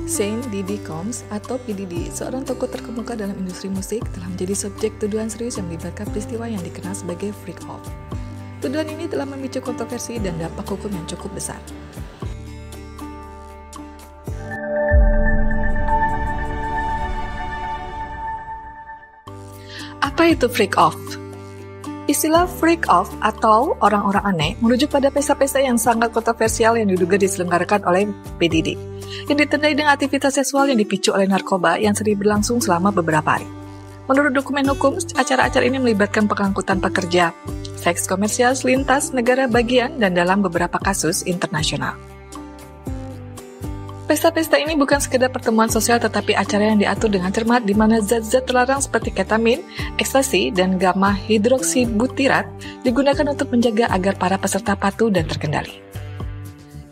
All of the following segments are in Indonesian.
Saint Diddy Combs atau P. Diddy, seorang tokoh terkemuka dalam industri musik, telah menjadi subjek tuduhan serius yang melibatkan peristiwa yang dikenal sebagai freak off. Tuduhan ini telah memicu kontroversi dan dampak hukum yang cukup besar. Apa itu freak off? Istilah freak off atau orang-orang aneh merujuk pada pesta-pesta yang sangat kontroversial yang diduga diselenggarakan oleh P. Diddy, yang ditandai dengan aktivitas seksual yang dipicu oleh narkoba yang sering berlangsung selama beberapa hari. Menurut dokumen hukum, acara-acara ini melibatkan pengangkutan pekerja, seks komersial lintas negara bagian dan dalam beberapa kasus internasional. Pesta-pesta ini bukan sekedar pertemuan sosial tetapi acara yang diatur dengan cermat di mana zat-zat terlarang seperti ketamin, ekstasi, dan gamma hidroksibutirat digunakan untuk menjaga agar para peserta patuh dan terkendali.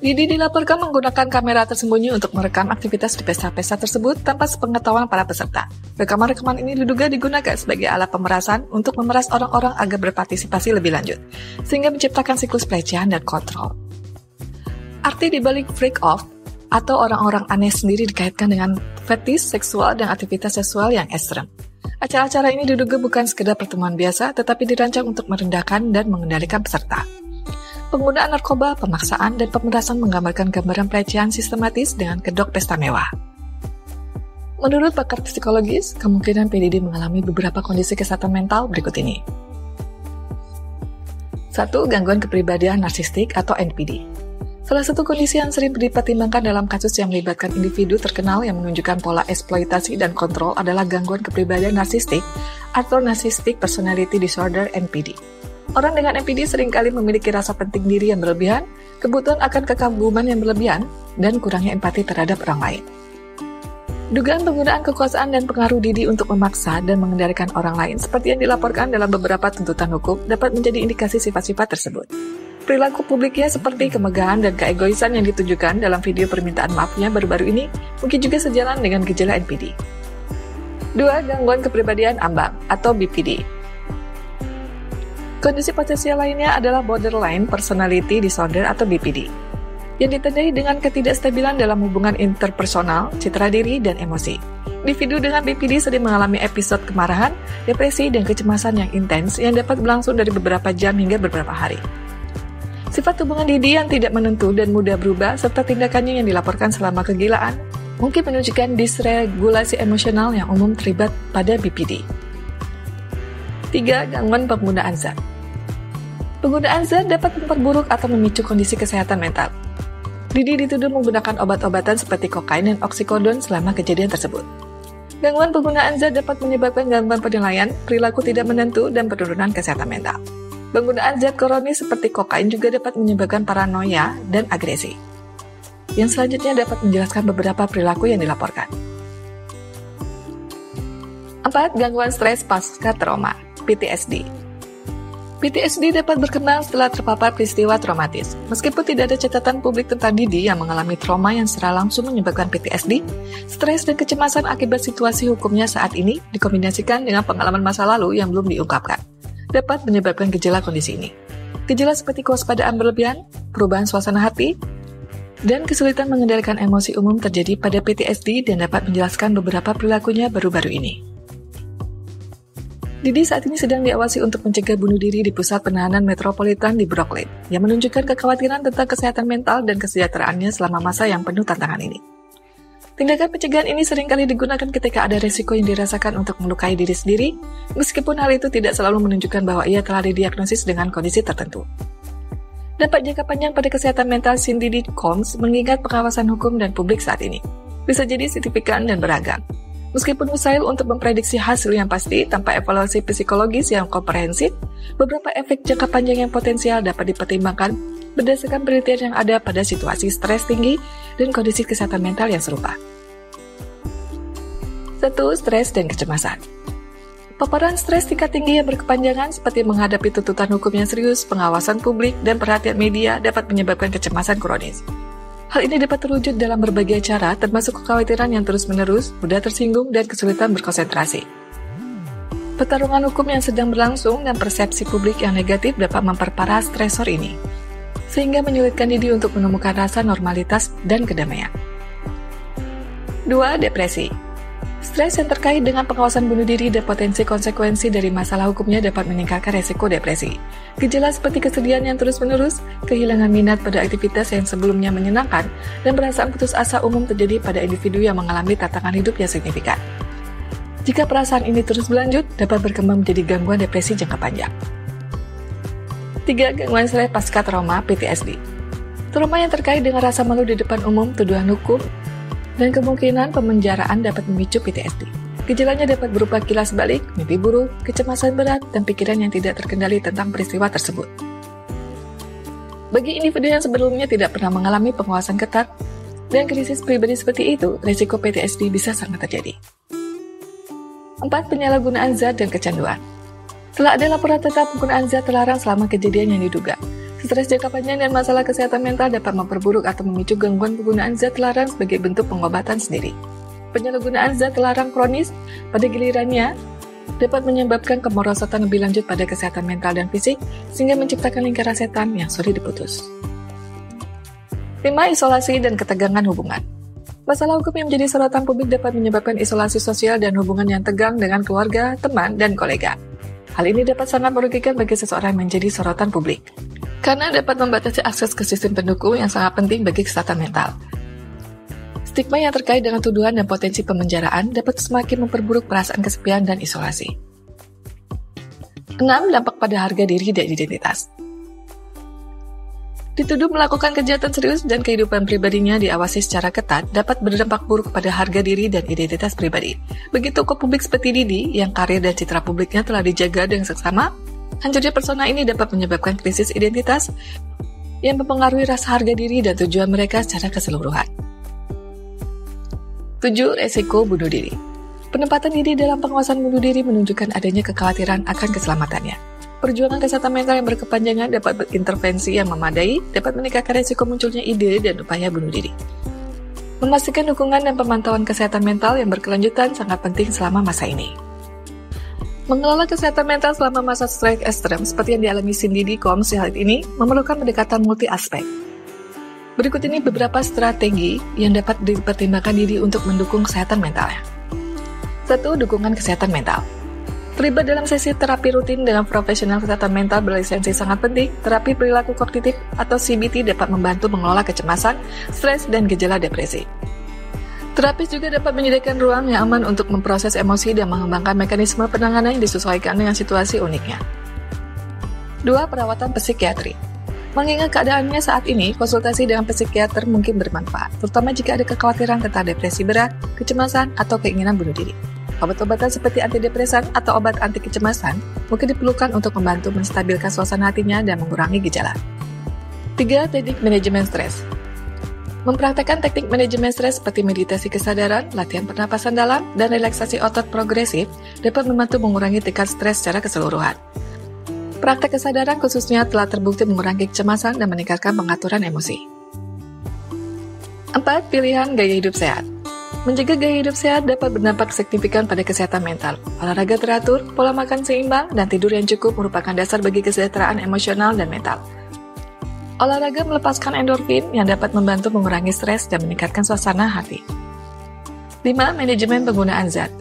Diddy dilaporkan menggunakan kamera tersembunyi untuk merekam aktivitas di pesta-pesta tersebut tanpa sepengetahuan para peserta. Rekaman-rekaman ini diduga digunakan sebagai alat pemerasan untuk memeras orang-orang agar berpartisipasi lebih lanjut, sehingga menciptakan siklus pelecehan dan kontrol. Arti dibalik freak off atau orang-orang aneh sendiri dikaitkan dengan fetis seksual dan aktivitas seksual yang ekstrem. Acara-acara ini diduga bukan sekedar pertemuan biasa, tetapi dirancang untuk merendahkan dan mengendalikan peserta. Penggunaan narkoba, pemaksaan, dan pemerasan menggambarkan gambaran pelecehan sistematis dengan kedok pesta mewah. Menurut pakar psikologis, kemungkinan P. Diddy mengalami beberapa kondisi kesehatan mental berikut ini. 1. Gangguan kepribadian narsistik atau NPD. Salah satu kondisi yang sering dipertimbangkan dalam kasus yang melibatkan individu terkenal yang menunjukkan pola eksploitasi dan kontrol adalah gangguan kepribadian narsistik atau Narcissistic Personality Disorder (NPD). Orang dengan NPD seringkali memiliki rasa penting diri yang berlebihan, kebutuhan akan kekaguman yang berlebihan, dan kurangnya empati terhadap orang lain. Dugaan penggunaan kekuasaan dan pengaruh Diddy untuk memaksa dan mengendalikan orang lain seperti yang dilaporkan dalam beberapa tuntutan hukum dapat menjadi indikasi sifat-sifat tersebut. Perilaku publiknya seperti kemegahan dan keegoisan yang ditunjukkan dalam video permintaan maafnya baru-baru ini mungkin juga sejalan dengan gejala NPD. 2. Gangguan kepribadian ambang atau BPD. Kondisi potensial lainnya adalah Borderline Personality Disorder atau BPD, yang ditandai dengan ketidakstabilan dalam hubungan interpersonal, citra diri, dan emosi. Individu dengan BPD sering mengalami episode kemarahan, depresi, dan kecemasan yang intens yang dapat berlangsung dari beberapa jam hingga beberapa hari. Sifat hubungan Diddy yang tidak menentu dan mudah berubah, serta tindakannya yang dilaporkan selama kegilaan, mungkin menunjukkan disregulasi emosional yang umum terlibat pada BPD. 3. Gangguan penggunaan zat. Penggunaan zat dapat memperburuk atau memicu kondisi kesehatan mental. Diddy dituduh menggunakan obat-obatan seperti kokain dan oksikodon selama kejadian tersebut. Gangguan penggunaan zat dapat menyebabkan gangguan penilaian, perilaku tidak menentu, dan penurunan kesehatan mental. Penggunaan zat kronis seperti kokain juga dapat menyebabkan paranoia dan agresi. Yang selanjutnya dapat menjelaskan beberapa perilaku yang dilaporkan. 4. Gangguan stres pasca trauma, PTSD. PTSD dapat berkembang setelah terpapar peristiwa traumatis. Meskipun tidak ada catatan publik tentang Diddy yang mengalami trauma yang secara langsung menyebabkan PTSD, stres dan kecemasan akibat situasi hukumnya saat ini dikombinasikan dengan pengalaman masa lalu yang belum diungkapkan, dapat menyebabkan gejala kondisi ini. Gejala seperti kewaspadaan berlebihan, perubahan suasana hati, dan kesulitan mengendalikan emosi umum terjadi pada PTSD dan dapat menjelaskan beberapa perilakunya baru-baru ini. Diddy saat ini sedang diawasi untuk mencegah bunuh diri di pusat penahanan metropolitan di Brooklyn, yang menunjukkan kekhawatiran tentang kesehatan mental dan kesejahteraannya selama masa yang penuh tantangan ini. Tindakan pencegahan ini seringkali digunakan ketika ada resiko yang dirasakan untuk melukai diri sendiri, meskipun hal itu tidak selalu menunjukkan bahwa ia telah didiagnosis dengan kondisi tertentu. Dampak jangka panjang pada kesehatan mental Saint Diddy Combs mengingat pengawasan hukum dan publik saat ini bisa jadi signifikan dan beragam. Meskipun mustahil untuk memprediksi hasil yang pasti tanpa evaluasi psikologis yang komprehensif, beberapa efek jangka panjang yang potensial dapat dipertimbangkan berdasarkan penelitian yang ada pada situasi stres tinggi dan kondisi kesehatan mental yang serupa. 1. Stres dan kecemasan. Paparan stres tingkat tinggi yang berkepanjangan seperti menghadapi tuntutan hukum yang serius, pengawasan publik, dan perhatian media dapat menyebabkan kecemasan kronis. Hal ini dapat terwujud dalam berbagai cara, termasuk kekhawatiran yang terus-menerus, mudah tersinggung, dan kesulitan berkonsentrasi. Pertarungan hukum yang sedang berlangsung dan persepsi publik yang negatif dapat memperparah stresor ini, sehingga menyulitkan Diddy untuk menemukan rasa normalitas dan kedamaian. 2. Depresi. Stres yang terkait dengan pengawasan bunuh diri dan potensi konsekuensi dari masalah hukumnya dapat meningkatkan resiko depresi. Gejala seperti kesedihan yang terus-menerus, kehilangan minat pada aktivitas yang sebelumnya menyenangkan, dan perasaan putus asa umum terjadi pada individu yang mengalami tantangan hidup yang signifikan. Jika perasaan ini terus berlanjut, dapat berkembang menjadi gangguan depresi jangka panjang. 3. Gangguan stres pasca trauma (PTSD). Trauma yang terkait dengan rasa malu di depan umum, tuduhan hukum, dan kemungkinan pemenjaraan dapat memicu PTSD. Gejalanya dapat berupa kilas balik, mimpi buruk, kecemasan berat, dan pikiran yang tidak terkendali tentang peristiwa tersebut. Bagi individu yang sebelumnya tidak pernah mengalami pengawasan ketat dan krisis pribadi seperti itu, risiko PTSD bisa sangat terjadi. 4. Penyalahgunaan zat dan kecanduan. Telah ada laporan tentang penggunaan zat terlarang selama kejadian yang diduga. Stres jangka panjang dan masalah kesehatan mental dapat memperburuk atau memicu gangguan penggunaan zat terlarang sebagai bentuk pengobatan sendiri. Penyalahgunaan zat terlarang kronis pada gilirannya dapat menyebabkan kemerosotan lebih lanjut pada kesehatan mental dan fisik, sehingga menciptakan lingkaran setan yang sulit diputus. 5. Isolasi dan ketegangan hubungan. Masalah hukum yang menjadi sorotan publik dapat menyebabkan isolasi sosial dan hubungan yang tegang dengan keluarga, teman, dan kolega. Hal ini dapat sangat merugikan bagi seseorang menjadi sorotan publik, karena dapat membatasi akses ke sistem pendukung yang sangat penting bagi kesehatan mental. Stigma yang terkait dengan tuduhan dan potensi pemenjaraan dapat semakin memperburuk perasaan kesepian dan isolasi. 6. Dampak pada harga diri dan identitas. Dituduh melakukan kejahatan serius dan kehidupan pribadinya diawasi secara ketat dapat berdampak buruk pada harga diri dan identitas pribadi. Bagi tokoh publik seperti Didi, yang karir dan citra publiknya telah dijaga dengan seksama, hancurnya persona ini dapat menyebabkan krisis identitas yang mempengaruhi rasa harga diri dan tujuan mereka secara keseluruhan. 7. Resiko bunuh diri. Penempatan Didi dalam pengawasan bunuh diri menunjukkan adanya kekhawatiran akan keselamatannya. Perjuangan kesehatan mental yang berkepanjangan dapat berintervensi yang memadai dapat meningkatkan resiko munculnya ide dan upaya bunuh diri. Memastikan dukungan dan pemantauan kesehatan mental yang berkelanjutan sangat penting selama masa ini. Mengelola kesehatan mental selama masa stres ekstrem seperti yang dialami Cindy di Combs saat ini memerlukan pendekatan multi aspek. Berikut ini beberapa strategi yang dapat dipertimbangkan Didi untuk mendukung kesehatan mentalnya. 1. Dukungan kesehatan mental. Terlibat dalam sesi terapi rutin dengan profesional kesehatan mental berlisensi sangat penting. Terapi perilaku kognitif atau CBT dapat membantu mengelola kecemasan, stres, dan gejala depresi. Terapis juga dapat menyediakan ruang yang aman untuk memproses emosi dan mengembangkan mekanisme penanganan yang disesuaikan dengan situasi uniknya. 2. Perawatan psikiatri. Mengingat keadaannya saat ini, konsultasi dengan psikiater mungkin bermanfaat, terutama jika ada kekhawatiran tentang depresi berat, kecemasan, atau keinginan bunuh diri. Obat-obatan seperti antidepresan atau obat anti kecemasan mungkin diperlukan untuk membantu menstabilkan suasana hatinya dan mengurangi gejala. 3. Teknik manajemen stres. Mempraktekkan teknik manajemen stres seperti meditasi kesadaran, latihan pernapasan dalam, dan relaksasi otot progresif dapat membantu mengurangi tingkat stres secara keseluruhan. Praktek kesadaran khususnya telah terbukti mengurangi kecemasan dan meningkatkan pengaturan emosi. 4. Pilihan gaya hidup sehat. Menjaga gaya hidup sehat dapat berdampak signifikan pada kesehatan mental. Olahraga teratur, pola makan seimbang, dan tidur yang cukup merupakan dasar bagi kesejahteraan emosional dan mental. Olahraga melepaskan endorfin yang dapat membantu mengurangi stres dan meningkatkan suasana hati. 5. Manajemen penggunaan zat.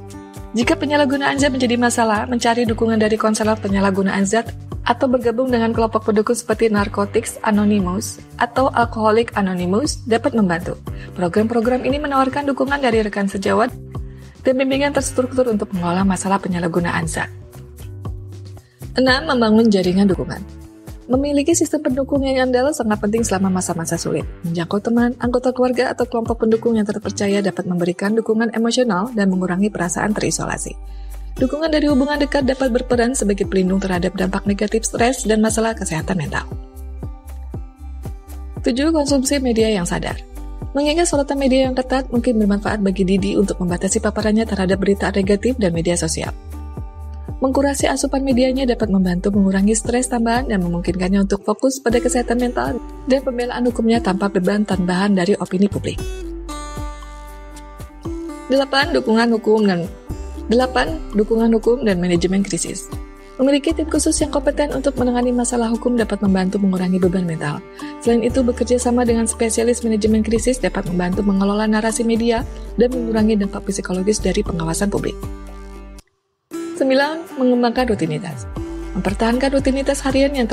Jika penyalahgunaan zat menjadi masalah, mencari dukungan dari konselor penyalahgunaan zat atau bergabung dengan kelompok pendukung seperti Narcotics Anonymous atau Alcoholic Anonymous dapat membantu. Program-program ini menawarkan dukungan dari rekan sejawat dan bimbingan terstruktur untuk mengelola masalah penyalahgunaan zat. 6. Membangun jaringan dukungan. Memiliki sistem pendukung yang andal sangat penting selama masa-masa sulit. Menjangkau teman, anggota keluarga, atau kelompok pendukung yang terpercaya dapat memberikan dukungan emosional dan mengurangi perasaan terisolasi. Dukungan dari hubungan dekat dapat berperan sebagai pelindung terhadap dampak negatif stres dan masalah kesehatan mental. 7. Konsumsi media yang sadar. Mengingat sorotan media yang ketat mungkin bermanfaat bagi Didi untuk membatasi paparannya terhadap berita negatif dan media sosial. Mengkurasi asupan medianya dapat membantu mengurangi stres tambahan dan memungkinkannya untuk fokus pada kesehatan mental dan pembelaan hukumnya tanpa beban tambahan dari opini publik. 8. Dukungan hukum dan manajemen krisis. Memiliki tim khusus yang kompeten untuk menangani masalah hukum dapat membantu mengurangi beban mental. Selain itu, bekerja sama dengan spesialis manajemen krisis dapat membantu mengelola narasi media dan mengurangi dampak psikologis dari pengawasan publik. 9. Mengembangkan rutinitas. Mempertahankan rutinitas harian yang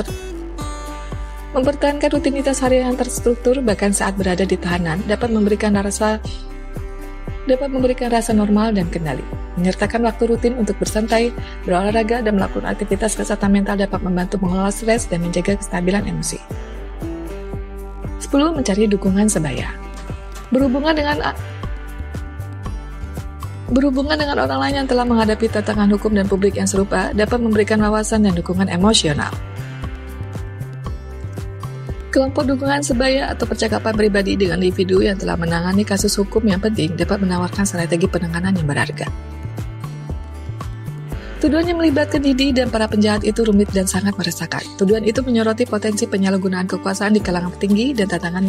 terstruktur bahkan saat berada di tahanan dapat memberikan rasa normal dan kendali. Menyertakan waktu rutin untuk bersantai, berolahraga, dan melakukan aktivitas kesehatan mental dapat membantu mengelola stres dan menjaga kestabilan emosi. 10. Mencari dukungan sebaya. Berhubungan dengan orang lain yang telah menghadapi tantangan hukum dan publik yang serupa dapat memberikan wawasan dan dukungan emosional. Kelompok dukungan sebaya atau percakapan pribadi dengan individu yang telah menangani kasus hukum yang penting dapat menawarkan strategi penanganan yang berharga. Tuduhan yang melibatkan Didi dan para penjahat itu rumit dan sangat meresahkan. Tuduhan itu menyoroti potensi penyalahgunaan kekuasaan di kalangan petinggi dan tantangan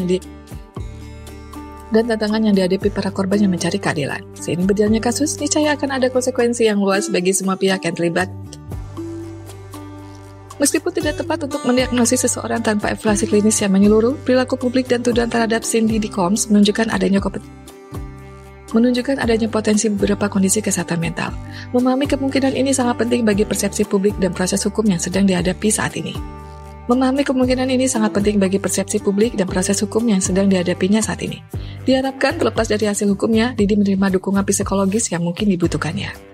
yang dihadapi para korban yang mencari keadilan. Seiring berjalannya kasus, niscaya akan ada konsekuensi yang luas bagi semua pihak yang terlibat. Meskipun tidak tepat untuk mendiagnosis seseorang tanpa evaluasi klinis yang menyeluruh, perilaku publik dan tuduhan terhadap Cindy Combs menunjukkan adanya potensi beberapa kondisi kesehatan mental. Memahami kemungkinan ini sangat penting bagi persepsi publik dan proses hukum yang sedang dihadapi saat ini. Diharapkan terlepas dari hasil hukumnya, Didi menerima dukungan psikologis yang mungkin dibutuhkannya.